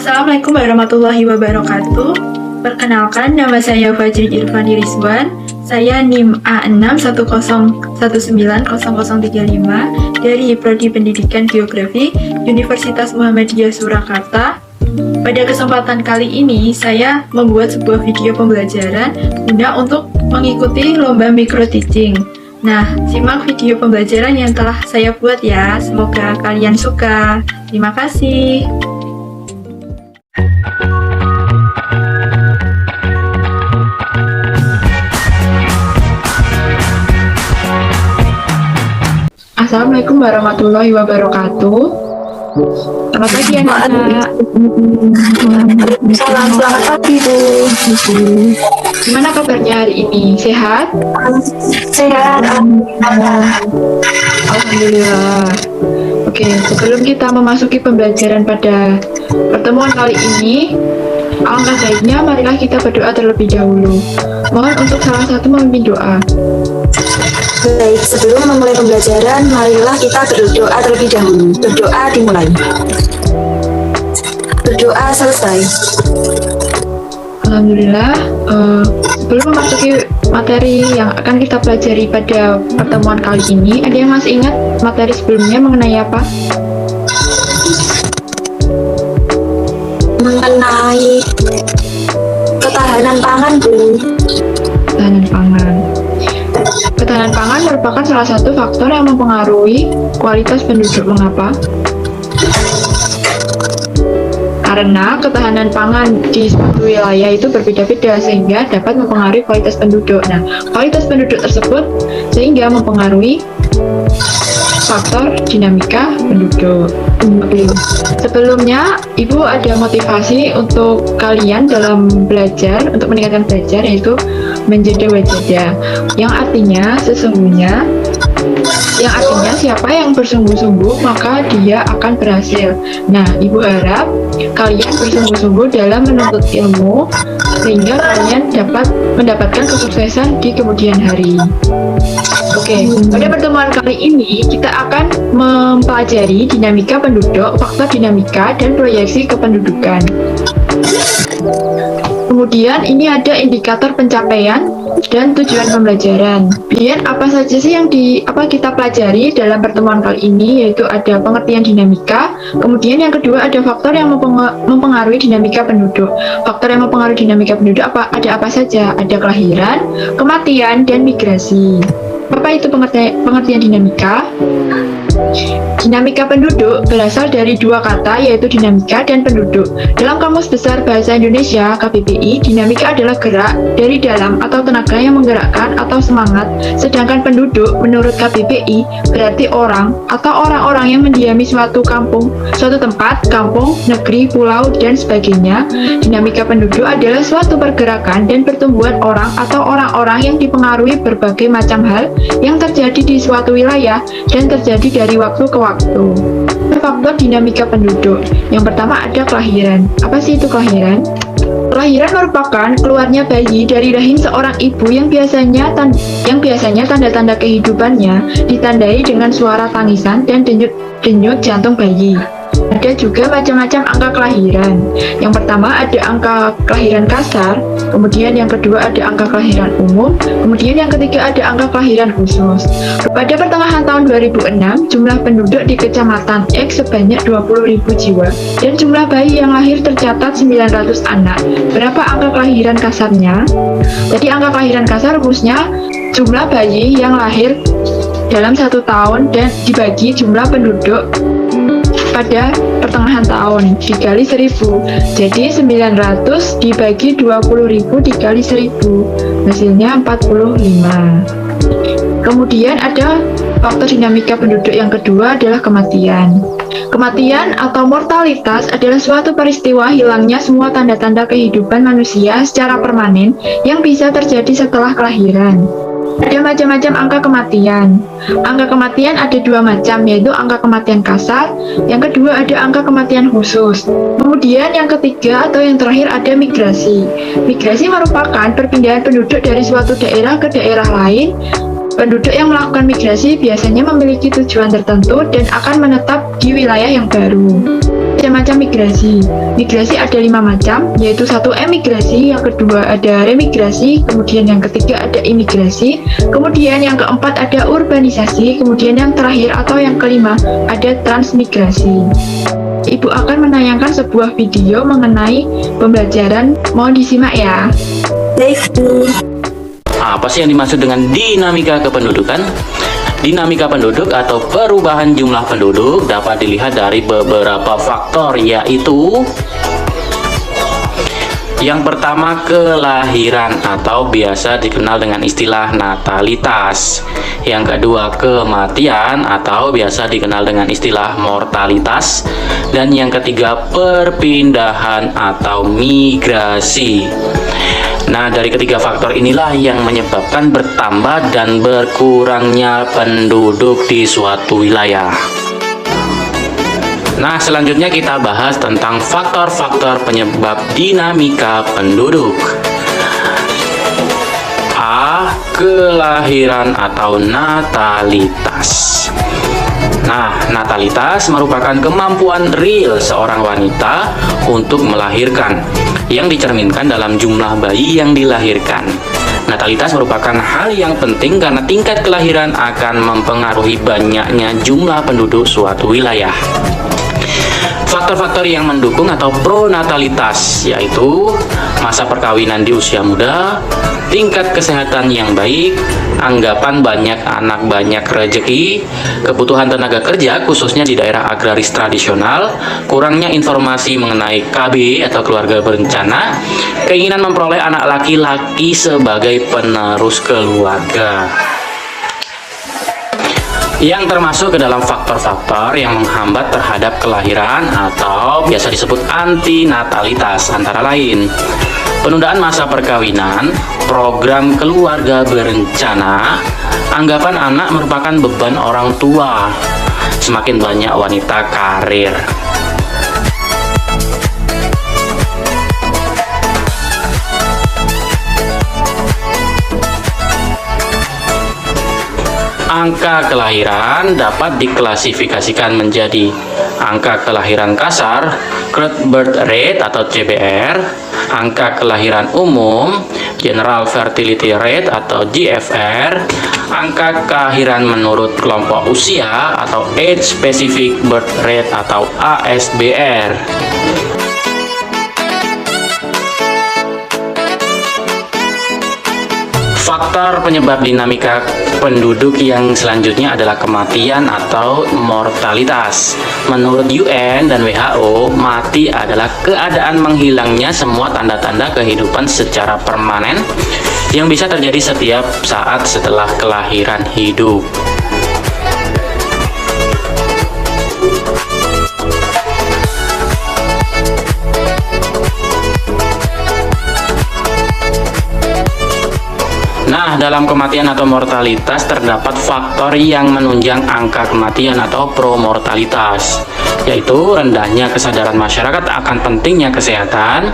Assalamualaikum warahmatullahi wabarakatuh. Perkenalkan, nama saya Fajri Irfani Rizwan. Saya NIM A610190035 dari Prodi Pendidikan Geografi Universitas Muhammadiyah Surakarta. Pada kesempatan kali ini, saya membuat sebuah video pembelajaran guna untuk mengikuti lomba micro teaching. Nah, simak video pembelajaran yang telah saya buat ya. Semoga kalian suka. Terima kasih. Assalamualaikum warahmatullahi wabarakatuh. Selamat pagi anak-anak. Selamat pagi Bu. Gimana kabarnya hari ini? Sehat? Sehat. Alhamdulillah. Oke, sebelum kita memasuki pembelajaran pada pertemuan kali ini, alangkah baiknya marilah kita berdoa terlebih dahulu. Mohon untuk salah satu memimpin doa. Baik, sebelum memulai pembelajaran, marilah kita berdoa terlebih dahulu. Berdoa dimulai. Berdoa selesai. Alhamdulillah. Sebelum memasuki materi yang akan kita pelajari pada pertemuan kali ini, ada yang masih ingat materi sebelumnya mengenai apa? Mengenai ketahanan pangan, Bu. Ketahanan pangan. Ketahanan pangan merupakan salah satu faktor yang mempengaruhi kualitas penduduk. Mengapa? Karena ketahanan pangan di suatu wilayah itu berbeda-beda sehingga dapat mempengaruhi kualitas penduduk. Nah, kualitas penduduk tersebut sehingga mempengaruhi faktor dinamika penduduk. Sebelumnya, Ibu ada motivasi untuk kalian dalam belajar, untuk meningkatkan belajar, yaitu menjadi wajada, yang artinya siapa yang bersungguh-sungguh maka dia akan berhasil. Nah, Ibu harap kalian bersungguh-sungguh dalam menuntut ilmu sehingga kalian dapat mendapatkan kesuksesan di kemudian hari. Oke, pada pertemuan kali ini kita akan mempelajari dinamika penduduk, faktor dinamika, dan proyeksi kependudukan. Kemudian ini ada indikator pencapaian dan tujuan pembelajaran. Kemudian apa saja sih yang kita pelajari dalam pertemuan kali ini, yaitu ada pengertian dinamika. Kemudian yang kedua ada faktor yang mempengaruhi dinamika penduduk. Faktor yang mempengaruhi dinamika penduduk ada apa saja? Ada kelahiran, kematian, dan migrasi. Apa itu pengertian dinamika? Dinamika penduduk berasal dari dua kata, yaitu dinamika dan penduduk. Dalam Kamus Besar Bahasa Indonesia (KBBI), dinamika adalah gerak dari dalam atau tenaga yang menggerakkan atau semangat, sedangkan penduduk menurut KBBI berarti orang atau orang-orang yang mendiami suatu kampung, suatu tempat, kampung, negeri, pulau, dan sebagainya. Dinamika penduduk adalah suatu pergerakan dan pertumbuhan orang atau orang-orang yang dipengaruhi berbagai macam hal yang terjadi di suatu wilayah dan terjadi dari waktu ke waktu. Faktor dinamika penduduk. Yang pertama ada kelahiran. Apa sih itu kelahiran? Kelahiran merupakan keluarnya bayi dari rahim seorang ibu yang biasanya tanda-tanda kehidupannya ditandai dengan suara tangisan dan denyut jantung bayi. Ada juga macam-macam angka kelahiran. Yang pertama ada angka kelahiran kasar, kemudian yang kedua ada angka kelahiran umum, kemudian yang ketiga ada angka kelahiran khusus. Pada pertengahan tahun 2006, jumlah penduduk di Kecamatan X sebanyak 20.000 jiwa dan jumlah bayi yang lahir tercatat 900 anak. Berapa angka kelahiran kasarnya? Jadi angka kelahiran kasar rumusnya jumlah bayi yang lahir dalam 1 tahun dan dibagi jumlah penduduk pada pertengahan tahun dikali 1000. Jadi 900 dibagi 20.000 dikali 1000, hasilnya 45. Kemudian ada faktor dinamika penduduk yang kedua adalah kematian. Kematian atau mortalitas adalah suatu peristiwa hilangnya semua tanda-tanda kehidupan manusia secara permanen yang bisa terjadi setelah kelahiran. Ada macam-macam angka kematian. Angka kematian ada dua macam, yaitu angka kematian kasar, yang kedua ada angka kematian khusus. Kemudian yang ketiga atau yang terakhir ada migrasi. Migrasi merupakan perpindahan penduduk dari suatu daerah ke daerah lain. Penduduk yang melakukan migrasi biasanya memiliki tujuan tertentu dan akan menetap di wilayah yang baru. macam-macam migrasi. Migrasi ada 5 macam, yaitu satu emigrasi, yang kedua ada remigrasi, kemudian yang ketiga ada imigrasi, kemudian yang keempat ada urbanisasi, kemudian yang terakhir atau yang kelima ada transmigrasi. Ibu akan menayangkan sebuah video mengenai pembelajaran, mohon disimak ya. Baik, Bu. Apa sih yang dimaksud dengan dinamika kependudukan? Dinamika penduduk atau perubahan jumlah penduduk dapat dilihat dari beberapa faktor, yaitu yang pertama, kelahiran atau biasa dikenal dengan istilah natalitas. Yang kedua, kematian atau biasa dikenal dengan istilah mortalitas. Dan yang ketiga, perpindahan atau migrasi. Nah, dari ketiga faktor inilah yang menyebabkan bertambah dan berkurangnya penduduk di suatu wilayah. Nah, selanjutnya kita bahas tentang faktor-faktor penyebab dinamika penduduk. A. Kelahiran atau natalitas. Nah, natalitas merupakan kemampuan real seorang wanita untuk melahirkan, yang dicerminkan dalam jumlah bayi yang dilahirkan. Natalitas merupakan hal yang penting karena tingkat kelahiran akan mempengaruhi banyaknya jumlah penduduk suatu wilayah. Faktor-faktor yang mendukung atau pronatalitas yaitu masa perkawinan di usia muda, tingkat kesehatan yang baik, anggapan banyak anak banyak rezeki, kebutuhan tenaga kerja khususnya di daerah agraris tradisional, kurangnya informasi mengenai KB atau keluarga berencana, keinginan memperoleh anak laki-laki sebagai penerus keluarga. Yang termasuk ke dalam faktor-faktor yang menghambat terhadap kelahiran atau biasa disebut antinatalitas, antara lain penundaan masa perkawinan, program keluarga berencana, anggapan anak merupakan beban orang tua, semakin banyak wanita karir. Angka kelahiran dapat diklasifikasikan menjadi angka kelahiran kasar, growth birth rate atau CBR, angka kelahiran umum, general fertility rate atau GFR, angka kelahiran menurut kelompok usia atau age specific birth rate atau ASBR. Faktor penyebab dinamika penduduk yang selanjutnya adalah kematian atau mortalitas. Menurut UN dan WHO, mati adalah keadaan menghilangnya semua tanda-tanda kehidupan secara permanen yang bisa terjadi setiap saat setelah kelahiran hidup. Nah, dalam kematian atau mortalitas terdapat faktor yang menunjang angka kematian atau promortalitas, yaitu rendahnya kesadaran masyarakat akan pentingnya kesehatan,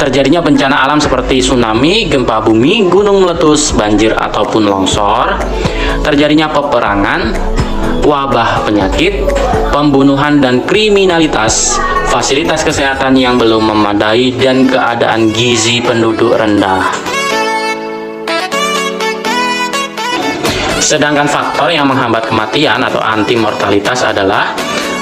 terjadinya bencana alam seperti tsunami, gempa bumi, gunung meletus, banjir ataupun longsor, terjadinya peperangan, wabah penyakit, pembunuhan dan kriminalitas, fasilitas kesehatan yang belum memadai, dan keadaan gizi penduduk rendah. Sedangkan faktor yang menghambat kematian atau anti-mortalitas adalah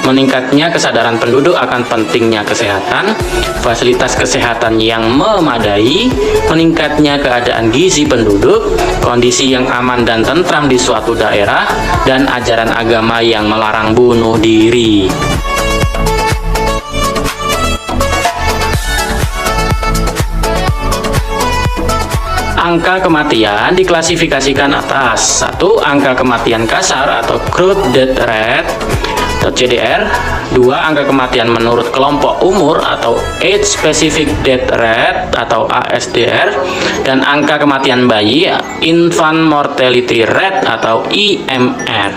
meningkatnya kesadaran penduduk akan pentingnya kesehatan, fasilitas kesehatan yang memadai, meningkatnya keadaan gizi penduduk, kondisi yang aman dan tentram di suatu daerah, dan ajaran agama yang melarang bunuh diri. Angka kematian diklasifikasikan atas: 1. Angka kematian kasar atau crude death rate atau CDR. 2. Angka kematian menurut kelompok umur atau age specific death rate atau ASDR. Dan angka kematian bayi, infant mortality rate atau IMR.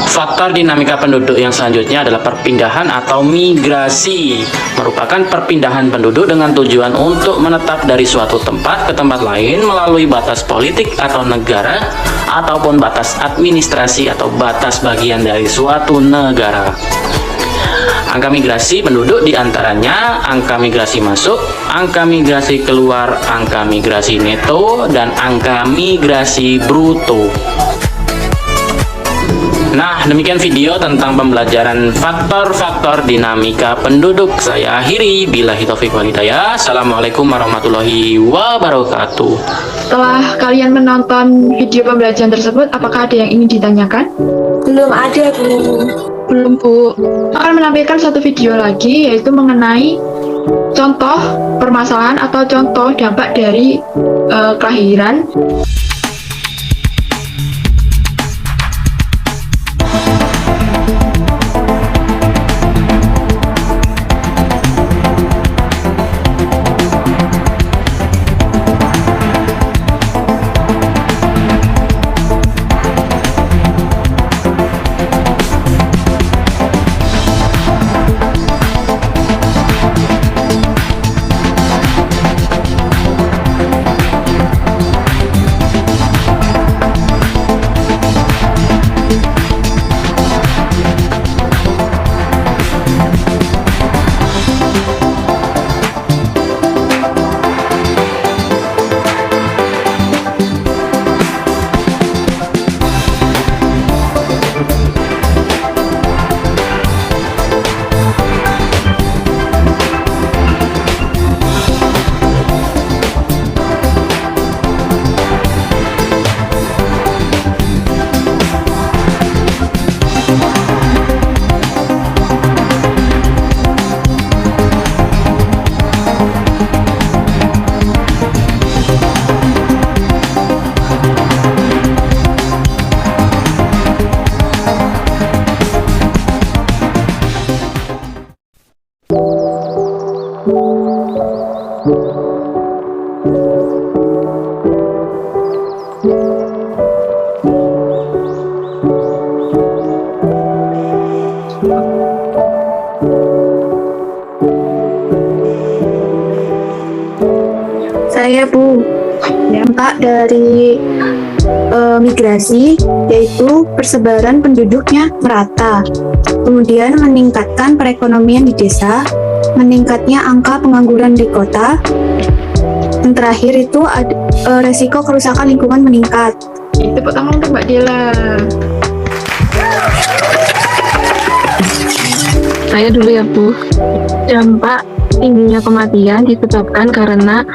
Faktor dinamika penduduk yang selanjutnya adalah perpindahan atau migrasi. Merupakan perpindahan penduduk dengan tujuan untuk menetap dari suatu tempat ke tempat lain melalui batas politik atau negara, ataupun batas administrasi atau batas bagian dari suatu negara. Angka migrasi penduduk diantaranya angka migrasi masuk, angka migrasi keluar, angka migrasi neto, dan angka migrasi bruto. Nah, demikian video tentang pembelajaran faktor-faktor dinamika penduduk. Saya akhiri. Billahi taufiq wal hidayah. Assalamualaikum warahmatullahi wabarakatuh. Setelah kalian menonton video pembelajaran tersebut, apakah ada yang ingin ditanyakan? Belum ada, Bu. Belum, Bu. Akan menampilkan satu video lagi, yaitu mengenai contoh permasalahan atau contoh dampak dari kelahiran. Saya, Bu. Dampak dari migrasi yaitu persebaran penduduknya merata, kemudian meningkatkan perekonomian di desa, meningkatnya angka pengangguran di kota, dan terakhir itu resiko kerusakan lingkungan meningkat. Tepuk tangan untuk Mbak Dela. Saya dulu ya, Bu. Dampak tingginya kematian disebabkan karena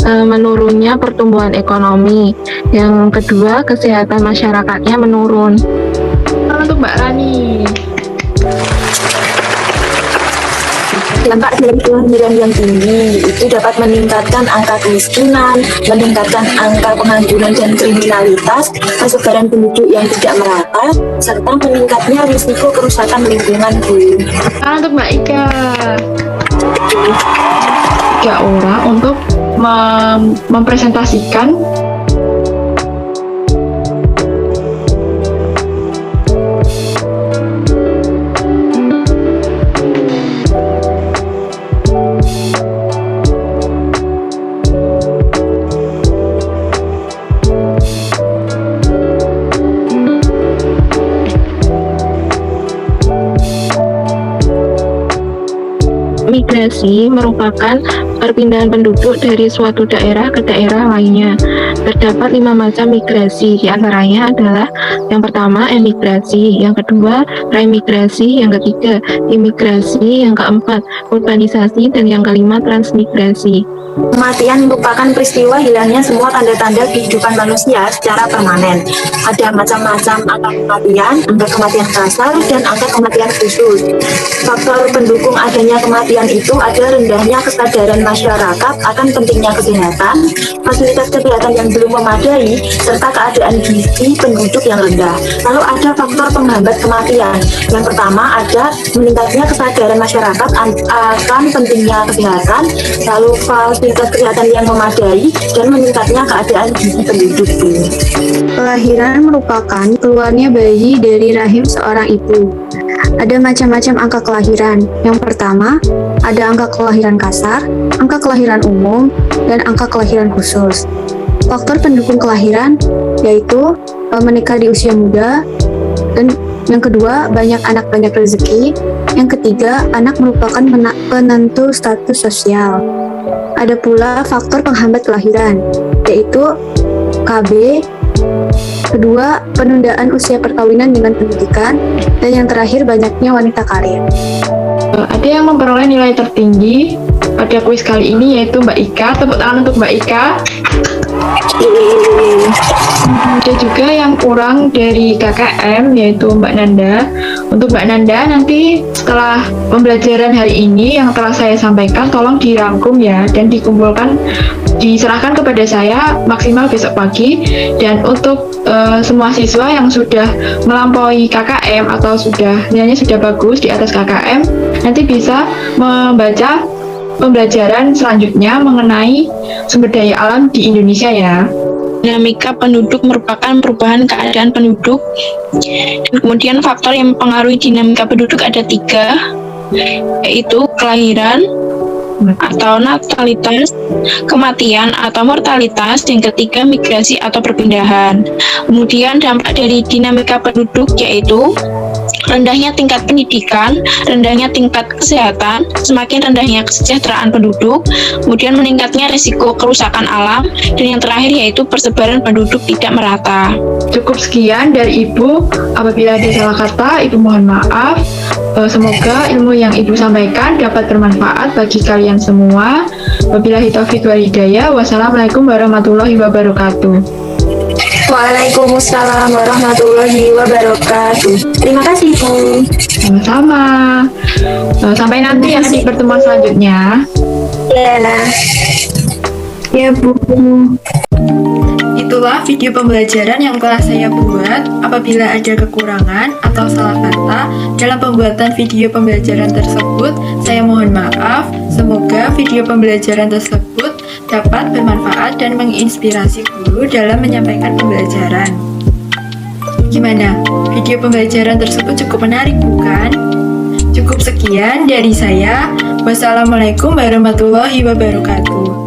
menurunnya pertumbuhan ekonomi. Yang kedua, kesehatan masyarakatnya menurun. Tangan untuk Mbak Rani. Dampak dari kelahiran yang tinggi itu dapat meningkatkan angka kemiskinan, meningkatkan angka pengangguran dan kriminalitas, persebaran penduduk yang tidak merata, serta meningkatnya risiko kerusakan lingkungan, Bu. Tangan untuk Mbak Ika. 3 orang untuk mempresentasikan Migrasi merupakan perpindahan penduduk dari suatu daerah ke daerah lainnya. Terdapat 5 macam migrasi, diantaranya adalah yang pertama emigrasi, yang kedua remigrasi, yang ketiga imigrasi, yang keempat urbanisasi, dan yang kelima transmigrasi. Kematian merupakan peristiwa hilangnya semua tanda-tanda kehidupan manusia secara permanen. Ada macam-macam angka kematian, angka kematian kasar, dan angka kematian khusus. Faktor pendukung adanya kematian itu ada rendahnya kesadaran masyarakat akan pentingnya kesehatan, fasilitas kesehatan yang belum memadai, serta keadaan gizi penduduk yang rendah. Lalu ada faktor penghambat kematian. Yang pertama ada meningkatnya kesadaran masyarakat akan pentingnya kesehatan, lalu fasilitas kesehatan yang memadai, dan meningkatnya keadaan gizi penduduk. Kelahiran merupakan keluarnya bayi dari rahim seorang ibu. Ada macam-macam angka kelahiran. Yang pertama, ada angka kelahiran kasar, angka kelahiran umum, dan angka kelahiran khusus. Faktor pendukung kelahiran yaitu menikah di usia muda, dan yang kedua banyak anak banyak rezeki, Yang ketiga, anak merupakan penentu status sosial. Ada pula faktor penghambat kelahiran, yaitu KB. Kedua, penundaan usia perkawinan dengan pendidikan. Dan yang terakhir, banyaknya wanita karir. Ada yang memperoleh nilai tertinggi pada kuis kali ini yaitu Mbak Ika. Tepuk tangan untuk Mbak Ika. Ada juga yang kurang dari KKM yaitu Mbak Nanda. Untuk Mbak Nanda nanti setelah pembelajaran hari ini yang telah saya sampaikan tolong dirangkum ya dan dikumpulkan, diserahkan kepada saya maksimal besok pagi. Dan untuk semua siswa yang sudah melampaui KKM atau nilainya sudah bagus di atas KKM, nanti bisa membaca pembelajaran selanjutnya mengenai sumber daya alam di Indonesia ya. Dinamika penduduk merupakan perubahan keadaan penduduk. Dan kemudian faktor yang mempengaruhi dinamika penduduk ada 3, yaitu kelahiran atau natalitas, kematian atau mortalitas, dan ketiga migrasi atau perpindahan. Kemudian dampak dari dinamika penduduk yaitu rendahnya tingkat pendidikan, rendahnya tingkat kesehatan, semakin rendahnya kesejahteraan penduduk, kemudian meningkatnya risiko kerusakan alam, dan yang terakhir yaitu persebaran penduduk tidak merata. Cukup sekian dari Ibu. Apabila ada salah kata, Ibu mohon maaf. Semoga ilmu yang Ibu sampaikan dapat bermanfaat bagi kalian semua. Wabillahi taufiq wal hidayah. Wassalamualaikum warahmatullahi wabarakatuh. Waalaikumsalam warahmatullahi wabarakatuh. Terima kasih, Bu. Sama-sama. Sampai nanti ya di pertemuan selanjutnya. Ya, Bu. Itulah video pembelajaran yang telah saya buat. Apabila ada kekurangan atau salah kata dalam pembuatan video pembelajaran tersebut, saya mohon maaf. Semoga video pembelajaran tersebut dapat bermanfaat dan menginspirasi guru dalam menyampaikan pembelajaran. Gimana? Video pembelajaran tersebut cukup menarik, bukan? Cukup sekian dari saya. Wassalamualaikum warahmatullahi wabarakatuh.